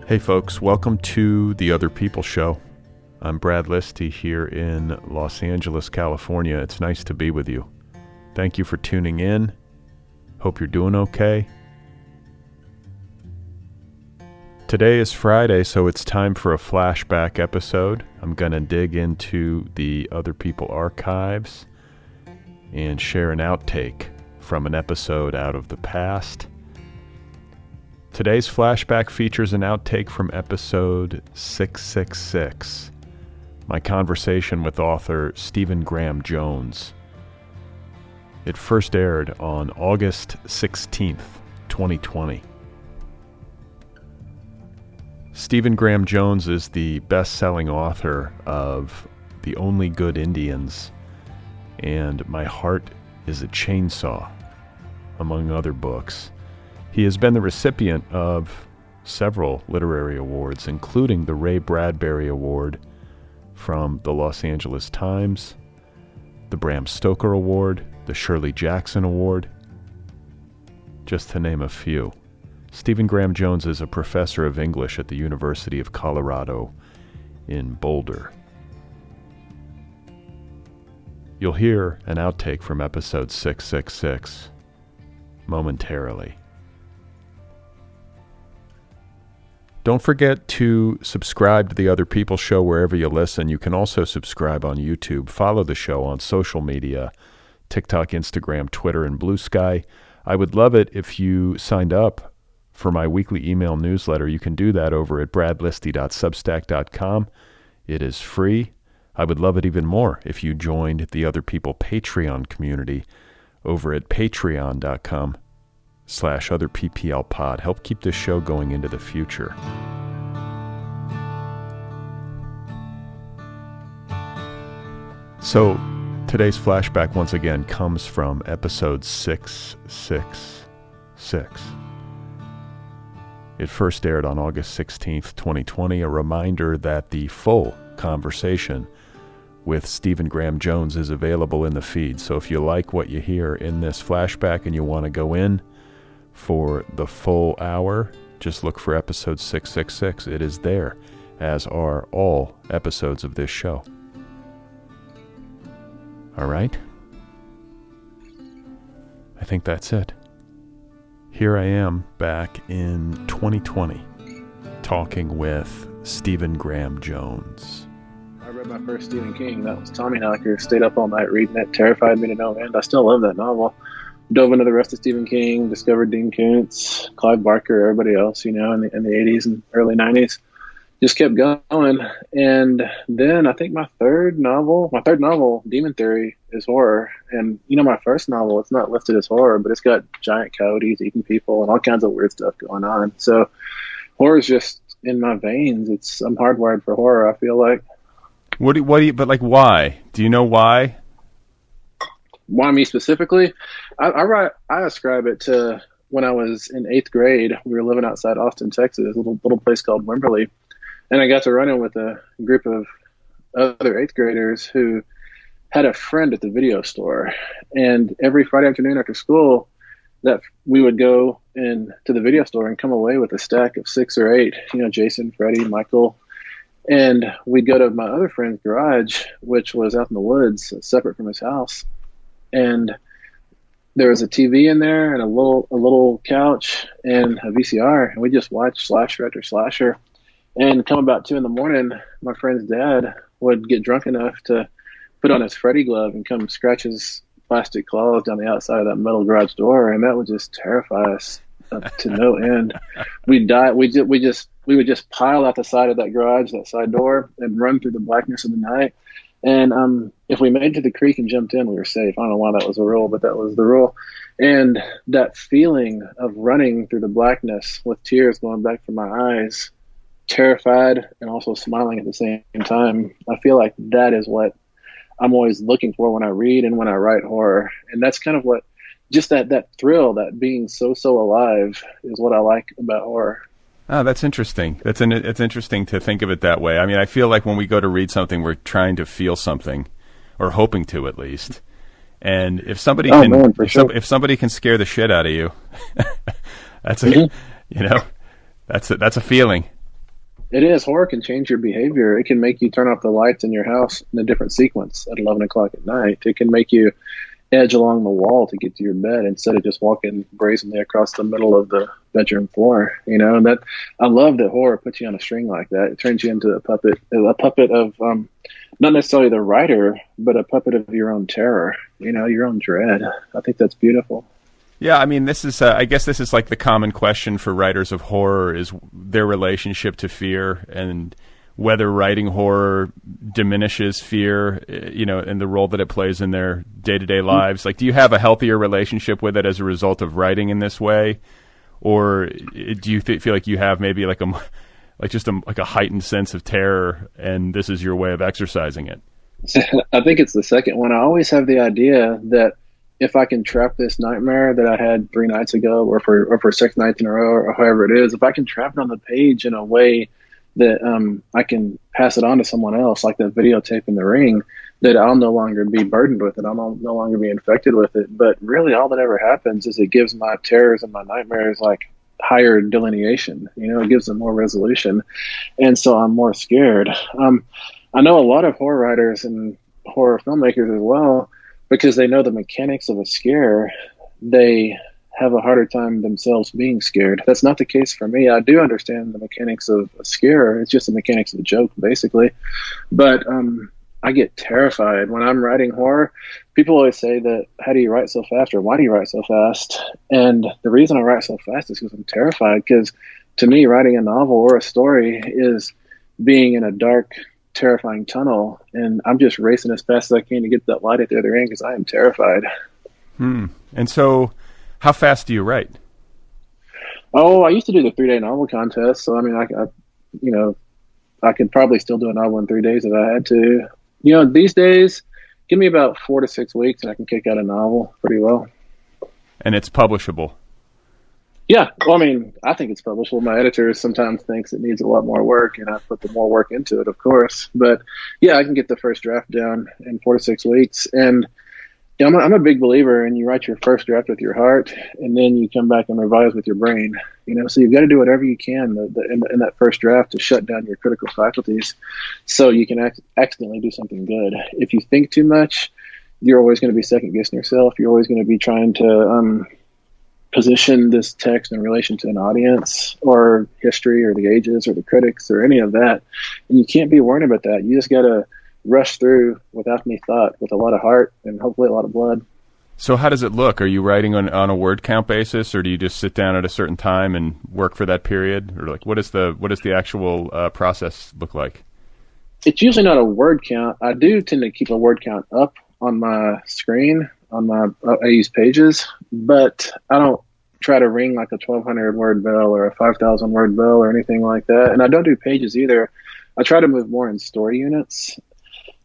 Hey folks, welcome to the Otherppl show. I'm Brad Listi here in Los Angeles, California. It's nice to be with you. Thank you for tuning in. Hope you're doing okay. Today is Friday, so it's time for a flashback episode. I'm going to dig into the Otherppl archives and share an outtake from an episode out of the past. Today's flashback features an outtake from episode 666, my conversation with author Stephen Graham Jones. It first aired on August 16th, 2020. Stephen Graham Jones is the best-selling author of The Only Good Indians and My Heart is a Chainsaw, among other books. He has been the recipient of several literary awards, including the Ray Bradbury Award from the Los Angeles Times, the Bram Stoker Award, the Shirley Jackson Award, just to name a few. Stephen Graham Jones is a professor of English at the University of Colorado in Boulder. You'll hear an outtake from episode 666 momentarily. Don't forget to subscribe to the Otherppl show wherever you listen. You can also subscribe on YouTube. Follow the show on social media, TikTok, Instagram, Twitter, and Blue Sky. I would love it if you signed up for my weekly email newsletter. You can do that over at bradlisti.substack.com. It is free. I would love it even more if you joined the Otherppl Patreon community over at patreon.com/otherpplpod. Help keep this show going into the future. So today's flashback once again comes from episode 666. It first aired on August 16th, 2020, a reminder that the full conversation with Stephen Graham Jones is available in the feed. So if you like what you hear in this flashback and you want to go in for the full hour, just look for episode 666. It is there, as are all episodes of this show. All right? I think that's it. Here I am back in 2020 talking with Stephen Graham Jones. I read my first Stephen King. That was Tommyknocker. Stayed up all night reading it. Terrified me to no end. I still love that novel. Dove into the rest of Stephen King. Discovered Dean Koontz, Clive Barker, everybody else, in the 80s and early 90s. Just kept going. And then I think my third novel, Demon Theory, is horror. And, my first novel, it's not listed as horror, but it's got giant coyotes eating people and all kinds of weird stuff going on. So horror is just in my veins. I'm hardwired for horror, I feel like. But why? Do you know why? Why me specifically? I ascribe it to when I was in 8th grade. We were living outside Austin, Texas, a little place called Wimberley. And I got to run in with a group of other 8th graders who had a friend at the video store. And every Friday afternoon after school, that we would go in to the video store and come away with a stack of 6 or 8, Jason, Freddie, Michael. And we'd go to my other friend's garage, which was out in the woods, separate from his house. And there was a TV in there and a little couch and a VCR. And we just watched slasher after slasher. And come about 2 a.m, my friend's dad would get drunk enough to put on his Freddy glove and come scratch his plastic claws down the outside of that metal garage door. And that would just terrify us to no end. We'd die. We would just pile out the side of that garage, that side door, and run through the blackness of the night. And if we made it to the creek and jumped in, we were safe. I don't know why that was a rule, but that was the rule. And that feeling of running through the blackness with tears going back from my eyes, terrified and also smiling at the same time, I feel like that is what I'm always looking for when I read and when I write horror. And that's kind of what, just that thrill, that being so alive, is what I like about horror. Oh, that's interesting. It's interesting to think of it that way. I mean, I feel like when we go to read something, we're trying to feel something, or hoping to at least. And if somebody if somebody can scare the shit out of you, that's a that's a feeling. It is. Horror can change your behavior. It can make you turn off the lights in your house in a different sequence at 11 o'clock at night. It can make you edge along the wall to get to your bed instead of just walking brazenly across the middle of the bedroom floor. And that, I love that horror puts you on a string like that. It turns you into a puppet of not necessarily the writer, but a puppet of your own terror, your own dread. I think that's beautiful. Yeah, I mean, this is, I guess this is like the common question for writers of horror, is their relationship to fear, and whether writing horror diminishes fear, and the role that it plays in their day-to-day lives. Like, do you have a healthier relationship with it as a result of writing in this way? Or do you feel like you have maybe like a heightened sense of terror, and this is your way of exercising it? I think it's the second one. I always have the idea that if I can trap this nightmare that I had 3 nights ago, or for 6 nights in a row, or however it is, if I can trap it on the page in a way that I can pass it on to someone else, like the videotape in The Ring, that I'll no longer be burdened with it. I'll no longer be infected with it. But really all that ever happens is it gives my terrors and my nightmares like higher delineation. It gives them more resolution. And so I'm more scared. I know a lot of horror writers and horror filmmakers as well, because they know the mechanics of a scare, they have a harder time themselves being scared. That's not the case for me. I do understand the mechanics of a scare. It's just the mechanics of a joke, basically. But I get terrified when I'm writing horror. People always say that, how do you write so fast, or why do you write so fast? And the reason I write so fast is because I'm terrified, because to me, writing a novel or a story is being in a dark, terrifying tunnel, and I'm just racing as fast as I can to get to that light at the other end, because I am terrified. And so how fast do you write? Oh, I used to do the 3-day novel contest. So, I mean, I could probably still do a novel in 3 days if I had to. These days, give me about 4 to 6 weeks and I can kick out a novel pretty well. And it's publishable? Yeah. Well, I mean, I think it's publishable. My editor sometimes thinks it needs a lot more work, and I put the more work into it, of course. But yeah, I can get the first draft down in 4 to 6 weeks. And I'm a big believer in, you write your first draft with your heart, and then you come back and revise with your brain. So you've got to do whatever you can in that first draft to shut down your critical faculties, so you can accidentally do something good. If you think too much, you're always going to be second guessing yourself. You're always going to be trying to position this text in relation to an audience or history or the ages or the critics or any of that. And you can't be worried about that. You just got to rush through without any thought, with a lot of heart and hopefully a lot of blood. So how does it look? Are you writing on a word count basis, or do you just sit down at a certain time and work for that period? Or like, what is the actual process look like? It's usually not a word count. I do tend to keep a word count up on my screen, I use Pages, but I don't try to ring like a 1,200 word bell or a 5,000 word bell or anything like that. And I don't do Pages either. I try to move more in story units,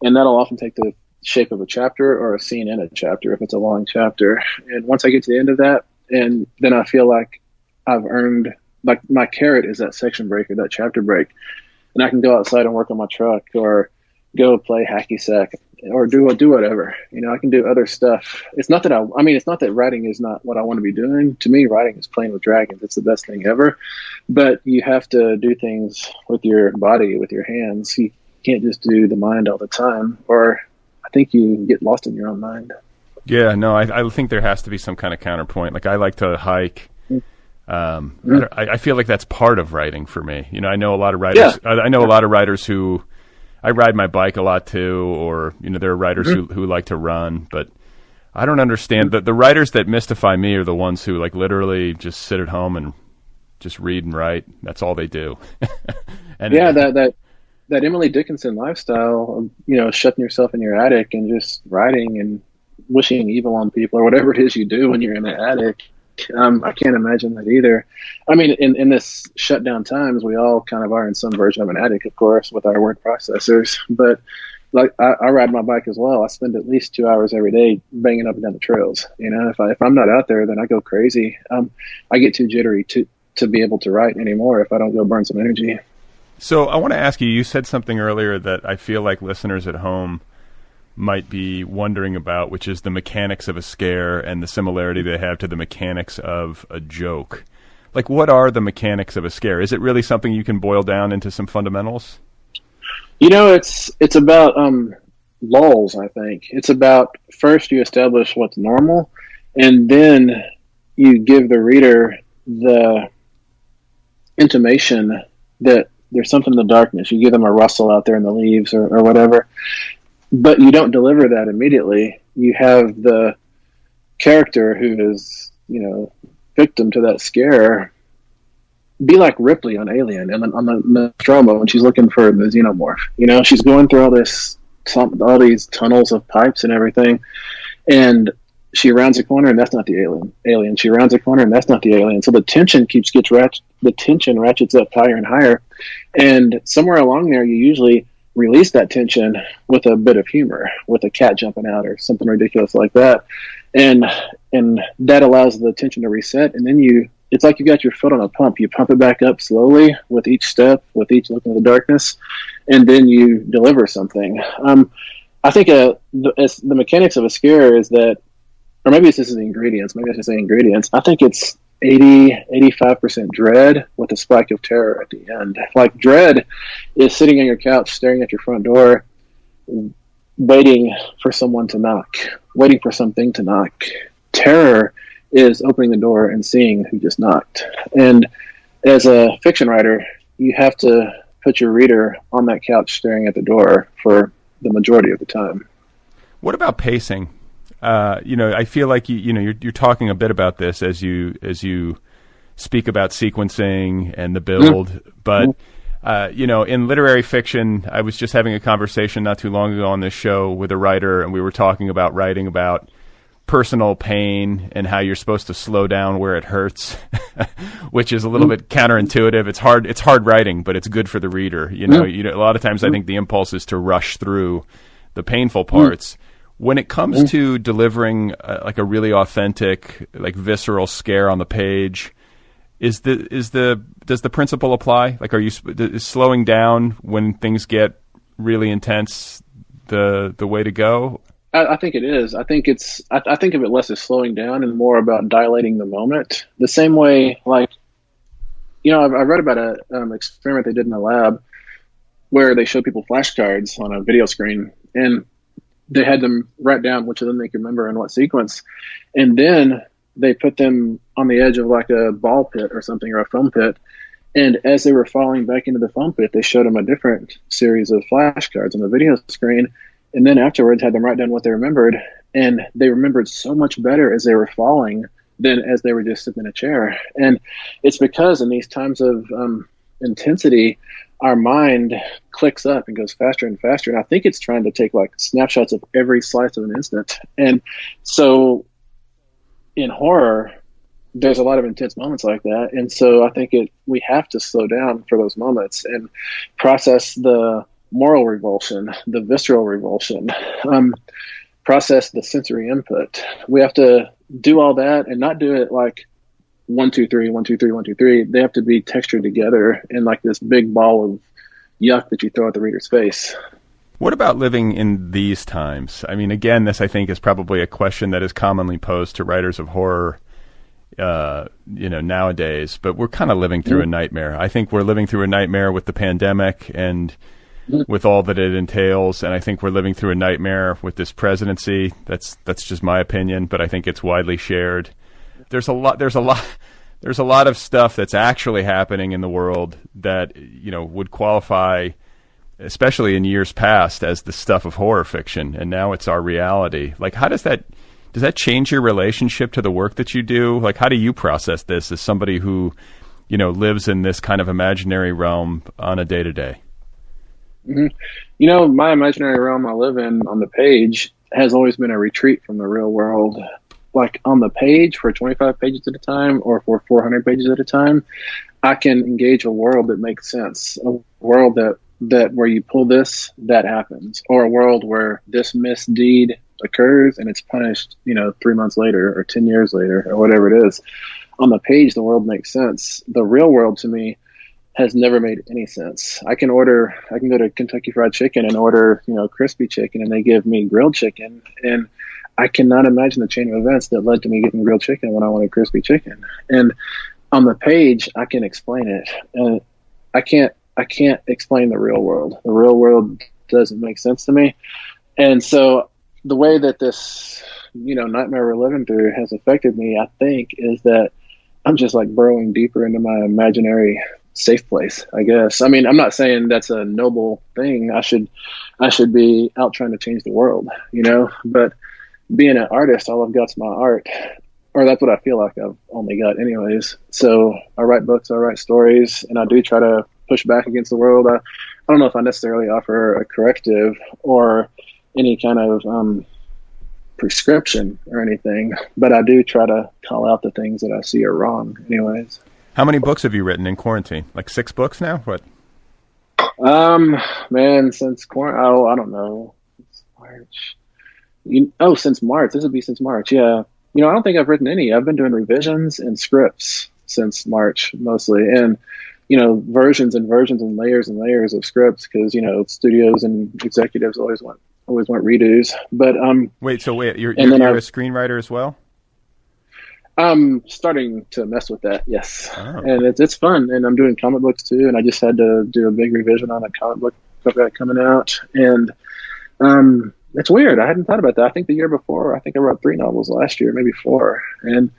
and that'll often take the shape of a chapter or a scene in a chapter if it's a long chapter. And once I get to the end of that, and then I feel like I've earned, like, my carrot is that section break or that chapter break, and I can go outside and work on my truck or go play hacky sack or do whatever. I can do other stuff. It's not that it's not that writing is not what I want to be doing. To me, writing is playing with dragons. It's the best thing ever. But you have to do things with your body, with your hands. You can't just do the mind all the time, or I think you get lost in your own mind. Yeah, no, I think there has to be some kind of counterpoint. Like, I like to hike. I feel like that's part of writing for me. I know a lot of writers. Yeah. I know a lot of writers who, I ride my bike a lot too, or there are writers who like to run. But I don't understand the writers that mystify me are the ones who like literally just sit at home and just read and write. That's all they do. And yeah, that Emily Dickinson lifestyle of, shutting yourself in your attic and just writing and wishing evil on people or whatever it is you do when you're in the attic. I can't imagine that either. I mean, in this shutdown times, we all kind of are in some version of an attic, of course, with our word processors. But like, I ride my bike as well. I spend at least 2 hours every day banging up and down the trails. If I'm not out there, then I go crazy. I get too jittery to be able to write anymore if I don't go burn some energy. So I want to ask you, you said something earlier that I feel like listeners at home might be wondering about, which is the mechanics of a scare and the similarity they have to the mechanics of a joke. Like, what are the mechanics of a scare? Is it really something you can boil down into some fundamentals? It's about lulls, I think. It's about, first you establish what's normal, and then you give the reader the intimation that there's something in the darkness. You give them a rustle out there in the leaves or whatever, but you don't deliver that immediately. You have the character who is, victim to that scare be like Ripley on Alien and on the Nostromo when she's looking for the xenomorph. She's going through all these tunnels of pipes and everything, and she rounds a corner and that's not the alien. She rounds a corner and that's not the alien. So the tension ratchets up higher and higher, and somewhere along there you usually release that tension with a bit of humor, with a cat jumping out or something ridiculous like that, and that allows the tension to reset, and then it's like you got your foot on a pump. You pump it back up slowly with each step, with each look into the darkness, and then you deliver something. I think the mechanics of a scare is that, or maybe this is the ingredients. Maybe I should say ingredients. I think it's 85% dread with a spike of terror at the end. Like, dread is sitting on your couch, staring at your front door, waiting for someone to knock, waiting for something to knock. Terror is opening the door and seeing who just knocked. And as a fiction writer, you have to put your reader on that couch staring at the door for the majority of the time. What about pacing? I feel like you're talking a bit about this as you speak about sequencing and the build, but in literary fiction, I was just having a conversation not too long ago on this show with a writer, and we were talking about writing about personal pain and how you're supposed to slow down where it hurts, which is a little bit counterintuitive. It's hard writing, but it's good for the reader. A lot of times I think the impulse is to rush through the painful parts. When it comes to delivering like a really authentic, like visceral scare on the page, does the principle apply? Like, is slowing down when things get really intense the way to go? I think it is. I think of it less as slowing down and more about dilating the moment. The same way, like, I read about an experiment they did in a lab where they showed people flashcards on a video screen, and they had them write down which of them they could remember in what sequence, and then they put them on the edge of like a ball pit or something, or a foam pit, and as they were falling back into the foam pit, they showed them a different series of flashcards on the video screen, and then afterwards had them write down what they remembered, and they remembered so much better as they were falling than as they were just sitting in a chair. And it's because in these times of intensity, our mind clicks up and goes faster and faster. And I think it's trying to take like snapshots of every slice of an instant. And so in horror, there's a lot of intense moments like that. And so I think we have to slow down for those moments and process the moral revulsion, the visceral revulsion, process the sensory input. We have to do all that and not do it like 1, 2, 3, 1, 2, 3, 1, 2, 3. They have to be textured together in like this big ball of yuck that you throw at the reader's face. What about living in these times? I mean, again, this I think is probably a question that is commonly posed to writers of horror, nowadays. But we're kind of living through a nightmare. I think we're living through a nightmare with the pandemic and with all that it entails, and I think we're living through a nightmare with this presidency. That's just my opinion, but I think it's widely shared. There's a lot of stuff that's actually happening in the world that would qualify, especially in years past, as the stuff of horror fiction, and now it's our reality. Like, how does that change your relationship to the work that you do? Like, how do you process this as somebody who lives in this kind of imaginary realm on a day-to-day? My imaginary realm I live in on the page has always been a retreat from the real world. Like, on the page for 25 pages at a time or for 400 pages at a time, I can engage a world that makes sense, a world that where you pull this, that happens, or a world where this misdeed occurs and it's punished, 3 months later or 10 years later or whatever it is. On the page, the world makes sense. The real world to me has never made any sense. I can go to Kentucky Fried Chicken and order, crispy chicken, and they give me grilled chicken, and I cannot imagine the chain of events that led to me getting grilled chicken when I wanted crispy chicken. And on the page, I can explain it, and I can't explain the real world. The real world doesn't make sense to me. And so the way that this, nightmare we're living through has affected me, I think, is that I'm just like burrowing deeper into my imaginary safe place, I guess. I mean, I'm not saying that's a noble thing. I should be out trying to change the world, but being an artist, all I've got's my art, or that's what I feel like I've only got anyways. So I write books, I write stories, and I do try to push back against the world. I don't know if I necessarily offer a corrective or any kind of prescription or anything, but I do try to call out the things that I see are wrong anyways. How many books have you written in quarantine? Like 6 books now? What? Man, since quarantine, I don't know. It's March. Since March. This would be since March. Yeah. I don't think I've written any. I've been doing revisions and scripts since March mostly. And, versions and versions and layers of scripts because, studios and executives always want redos. But, you're a screenwriter as well? I'm starting to mess with that, yes. Oh. And it's fun, and I'm doing comic books too, and I just had to do a big revision on a comic book I've got coming out, and it's weird. I hadn't thought about that. I think the year before, I wrote 3 novels last year, maybe 4, and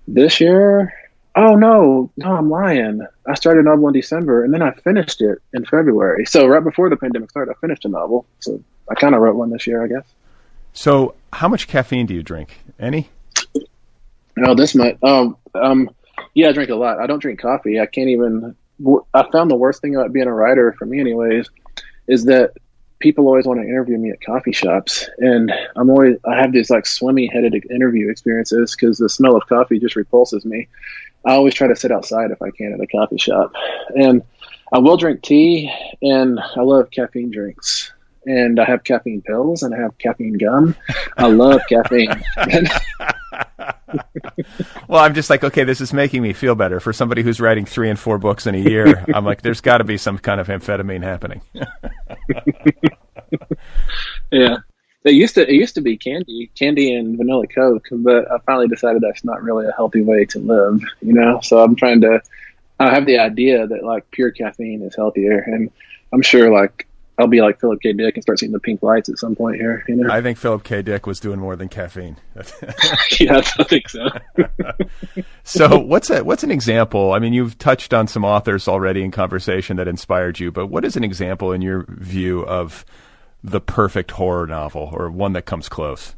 this year, no, I'm lying. I started a novel in December, and then I finished it in February. So right before the pandemic started, I finished a novel, so I kind of wrote one this year, I guess. So how much caffeine do you drink? Any? Oh, this might. Yeah, I drink a lot. I don't drink coffee. I can't even. I found the worst thing about being a writer, for me, anyways, is that people always want to interview me at coffee shops, and I have these like swimmy-headed interview experiences because the smell of coffee just repulses me. I always try to sit outside if I can at a coffee shop, and I will drink tea, and I love caffeine drinks. And I have caffeine pills, and I have caffeine gum. I love caffeine. Well, I'm just like, okay, this is making me feel better. For somebody who's writing 3 and 4 books in a year, I'm like, there's got to be some kind of amphetamine happening. Yeah. It used to be candy and vanilla Coke, but I finally decided that's not really a healthy way to live, So I have the idea that like pure caffeine is healthier, and I'm sure like I'll be like Philip K. Dick and start seeing the pink lights at some point here. I think Philip K. Dick was doing more than caffeine. Yeah, I think so. So what's an example? I mean, you've touched on some authors already in conversation that inspired you, but what is an example in your view of the perfect horror novel, or one that comes close?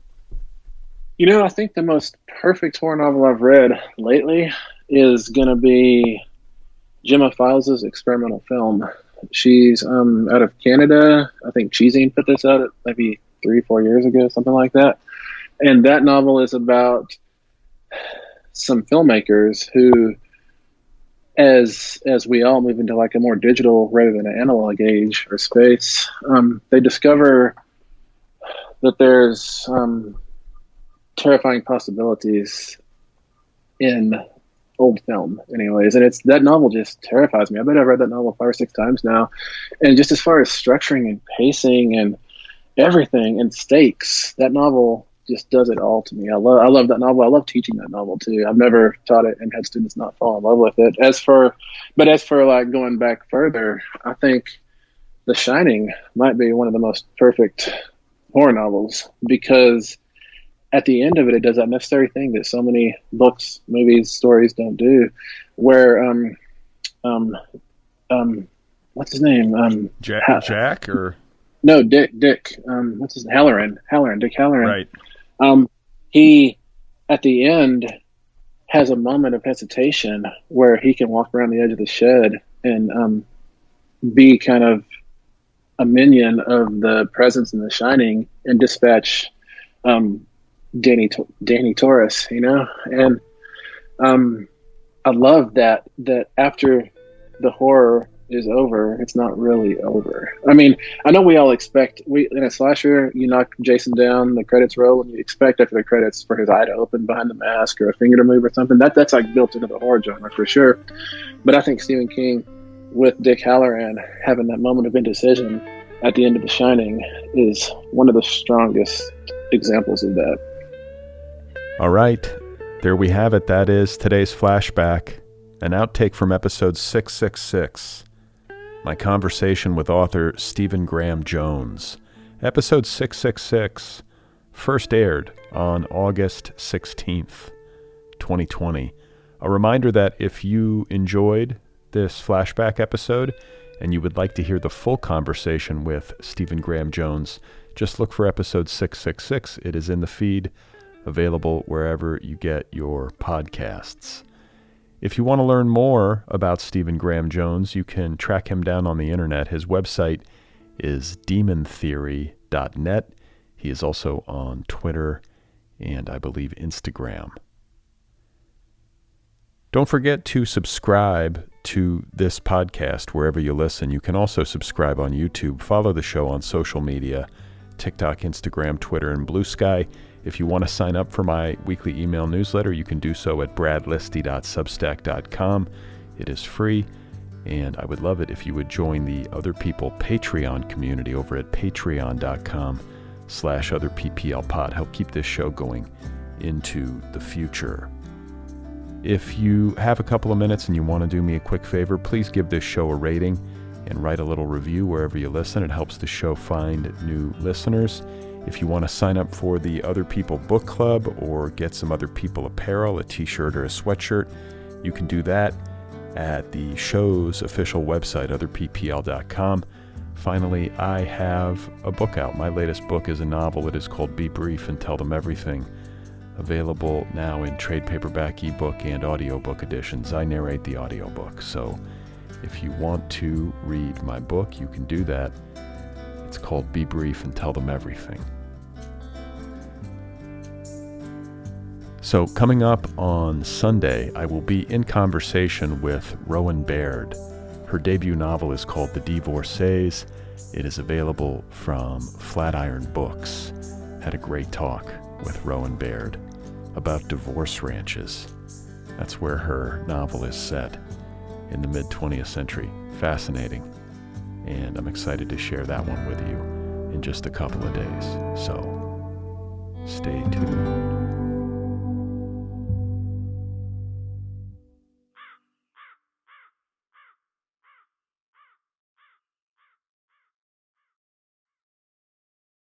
I think the most perfect horror novel I've read lately is going to be Gemma Files's experimental film. She's out of Canada. I think Cheesing put this out maybe 3-4 years ago, something like that. And that novel is about some filmmakers who, as we all move into like a more digital rather than an analog age or space, they discover that there's terrifying possibilities in old film anyways, and that novel just terrifies me. I bet I've read that novel 5 or 6 times now, and just as far as structuring and pacing and everything and stakes, that novel just does it all to me. I love that novel. I love teaching that novel too. I've never taught it and had students not fall in love with it. As for like going back further, I think The Shining might be one of the most perfect horror novels, because at the end of it, it does that necessary thing that so many books, movies, stories don't do, where what's his name? Jack or no, Dick. What's his Halloran? Dick Halloran. Right. He at the end has a moment of hesitation where he can walk around the edge of the shed and be kind of a minion of the presence in The Shining and dispatch Danny Torres, and I love that after the horror is over, it's not really over. I mean, I know we all expect in a slasher, you knock Jason down, the credits roll, and you expect after the credits for his eye to open behind the mask or a finger to move or something. That's like built into the horror genre for sure. But I think Stephen King with Dick Halloran having that moment of indecision at the end of The Shining is one of the strongest examples of that. All right, there we have it. That is today's flashback. an outtake from episode 666, my conversation with author Stephen Graham Jones. Episode 666 first aired on August 16th, 2020. A reminder that if you enjoyed this flashback episode and you would like to hear the full conversation with Stephen Graham Jones, just look for episode 666. It is in the feed, available wherever you get your podcasts. If you want to learn more about Stephen Graham Jones, you can track him down on the internet. His website is demontheory.net. He is also on Twitter and I believe Instagram. Don't forget to subscribe to this podcast wherever you listen. You can also subscribe on YouTube. Follow the show on social media, TikTok, Instagram, Twitter, and Blue Sky. If you want to sign up for my weekly email newsletter, you can do so at bradlisti.substack.com. It is free, and I would love it if you would join the Otherppl Patreon community over at patreon.com/otherpplpod. Help keep this show going into the future. If you have a couple of minutes and you want to do me a quick favor, please give this show a rating and write a little review wherever you listen. It helps the show find new listeners. If you want to sign up for the Otherppl Book Club or get some Otherppl apparel, a t-shirt or a sweatshirt, you can do that at the show's official website, otherppl.com. Finally, I have a book out. My latest book is a novel. It is called Be Brief and Tell Them Everything. Available now in trade paperback, ebook, and audiobook editions. I narrate the audiobook, so if you want to read my book, you can do that. It's called Be Brief and Tell Them Everything. So coming up on Sunday, I will be in conversation with Rowan Baird. Her debut novel is called The Divorcees. It is available from Flatiron Books. Had a great talk with Rowan Baird about divorce ranches. That's where her novel is set in the mid-20th century. Fascinating. And I'm excited to share that one with you in just a couple of days. So stay tuned.